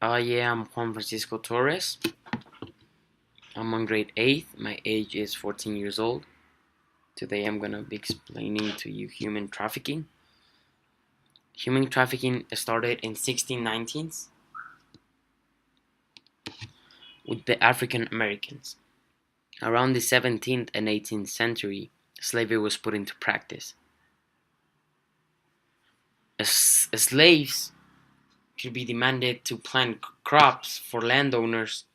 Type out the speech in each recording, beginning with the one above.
Yeah, I'm Juan Francisco Torres. I'm on grade 8th. My age is 14 years old. Today I'm gonna be explaining to you human trafficking. Human trafficking started in 1619 with the African Americans. Around the 17th and 18th century, slavery was put into practice. Slaves could be demanded to plant crops for landowners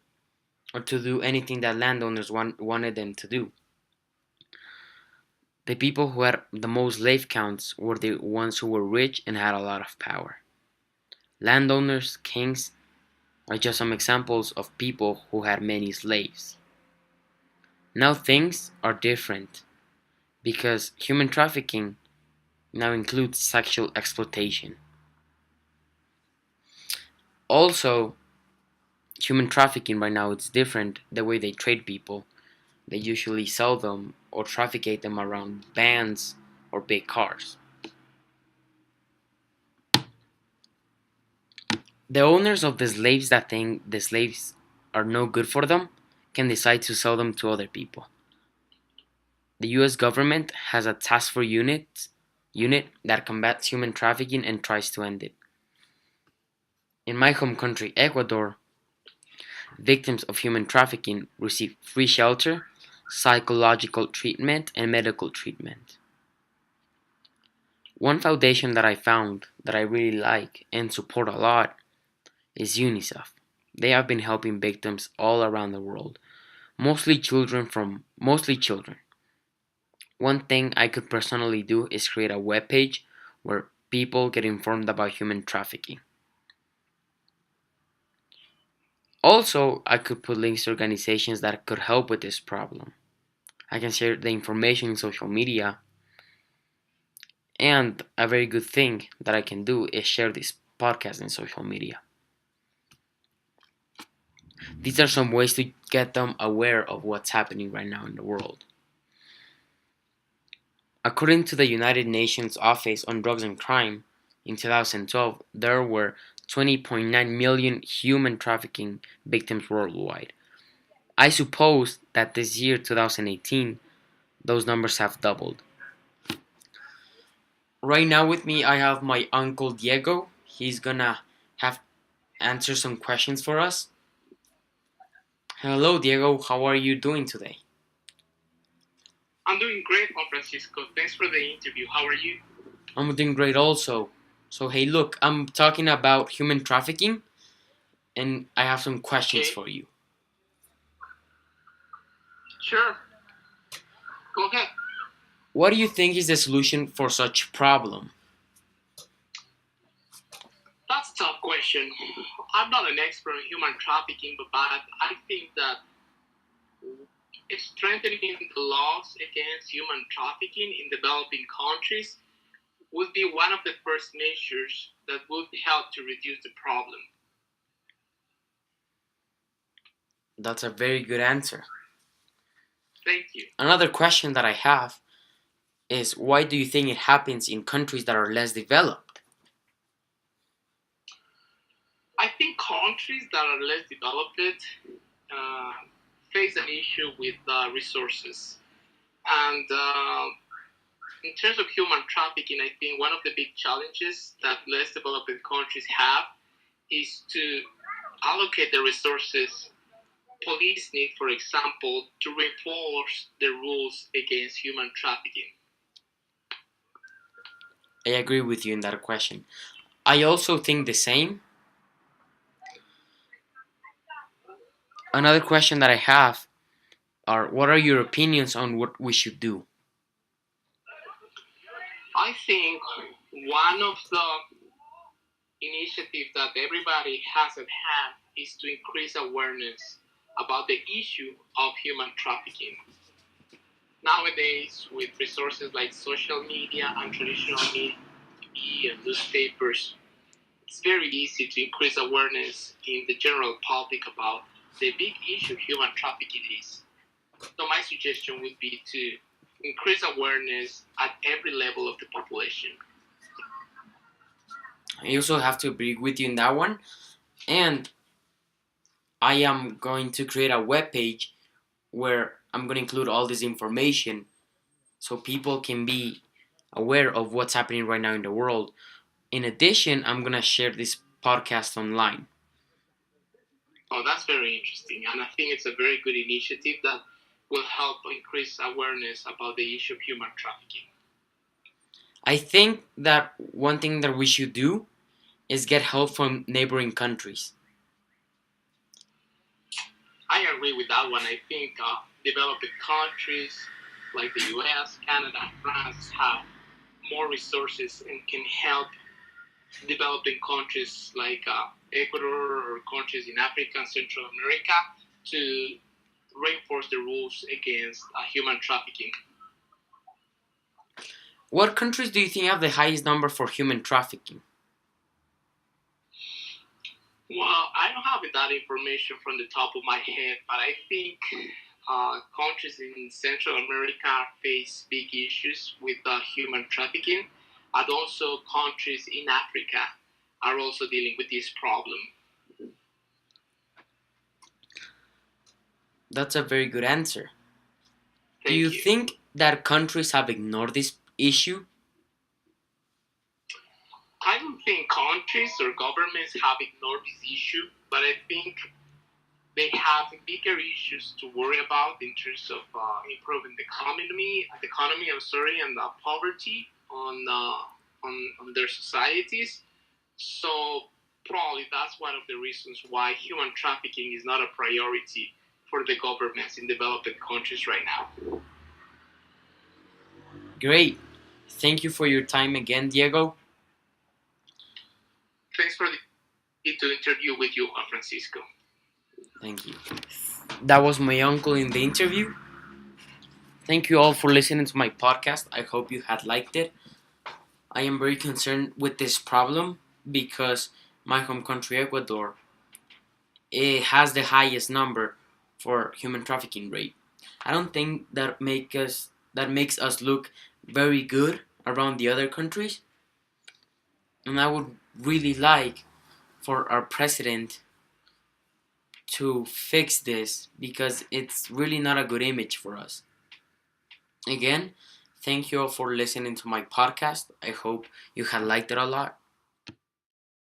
or to do anything that landowners wanted them to do. The people who had the most slave counts were the ones who were rich and had a lot of power. Landowners, kings, are just some examples of people who had many slaves. Now things are different because human trafficking now includes sexual exploitation. Also, human trafficking right now is different the way they trade people. They usually sell them or trafficate them around vans or big cars. The owners of the slaves that think the slaves are no good for them can decide to sell them to other people. The US government has a task force unit that combats human trafficking and tries to end it. In my home country, Ecuador, victims of human trafficking receive free shelter, psychological treatment, and medical treatment. One foundation that I found that I really like and support a lot is UNICEF. They have been helping victims all around the world, mostly children. One thing I could personally do is create a web page where people get informed about human trafficking. Also, I could put links to organizations that could help with this problem. I can share the information in social media, and a very good thing that I can do is share this podcast in social media. These are some ways to get them aware of what's happening right now in the world. According to the United Nations Office on Drugs and Crime, in 2012, there were 20.9 million human trafficking victims worldwide. I suppose that this year, 2018, those numbers have doubled. Right now with me, I have my uncle Diego. He's gonna have answer some questions for us. Hello, Diego. How are you doing today? I'm doing great, Juan Francisco. Thanks for the interview. How are you? I'm doing great also. So, hey, look, I'm talking about human trafficking, and I have some questions Okay, for you. sure. Go ahead. What do you think is the solution for such problem? That's a tough question. I'm not an expert on human trafficking, but I think that strengthening the laws against human trafficking in developing countries would be one of the first measures that would help to reduce the problem. That's a very good answer. Thank you. Another question that I have is why do you think it happens in countries that are less developed? I think countries that are less developed uh, face an issue with resources. And in terms of human trafficking, I think one of the big challenges that less developed countries have is to allocate the resources police need, for example, to reinforce the rules against human trafficking. I agree with you in that question. I also think the same. Another question that I have are what are your opinions on what we should do? I think one of the initiatives that everybody has at hand is to increase awareness about the issue of human trafficking. Nowadays, with resources like social media and traditional media and newspapers, it's very easy to increase awareness in the general public about the big issue human trafficking is. So my suggestion would be to increase awareness at every level of the population. I also have to agree with you in that one. And I am going to create a web page where I'm going to include all this information so people can be aware of what's happening right now in the world. In addition, I'm going to share this podcast online. Oh, that's very interesting. And I think it's a very good initiative that will help increase awareness about the issue of human trafficking. I think that one thing that we should do is get help from neighboring countries. I agree with that one. I think developing countries like the US, Canada, and France have more resources and can help developing countries like Ecuador or countries in Africa and Central America to reinforce the rules against human trafficking. What countries do you think have the highest number for human trafficking? Well, I don't have that information from the top of my head, but I think countries in Central America face big issues with human trafficking, and also countries in Africa are also dealing with this problem. That's a very good answer. Do you Thank you. think that countries have ignored this issue? I don't think countries or governments have ignored this issue, but I think they have bigger issues to worry about in terms of improving the economy, I'm sorry, and poverty on their societies. So probably that's one of the reasons why human trafficking is not a priority for the governments in developing countries right now. Great. Thank you for your time again, Diego. Thanks for the interview with you, Francisco. Thank you. That was my uncle in the interview. Thank you all for listening to my podcast. I hope you had liked it. I am very concerned with this problem because my home country, Ecuador, it has the highest number for human trafficking rate. I don't think that makes us look very good around the other countries, and I would really like for our president to fix this because it's really not a good image for us. Again, thank you all for listening to my podcast. I hope you had liked it a lot.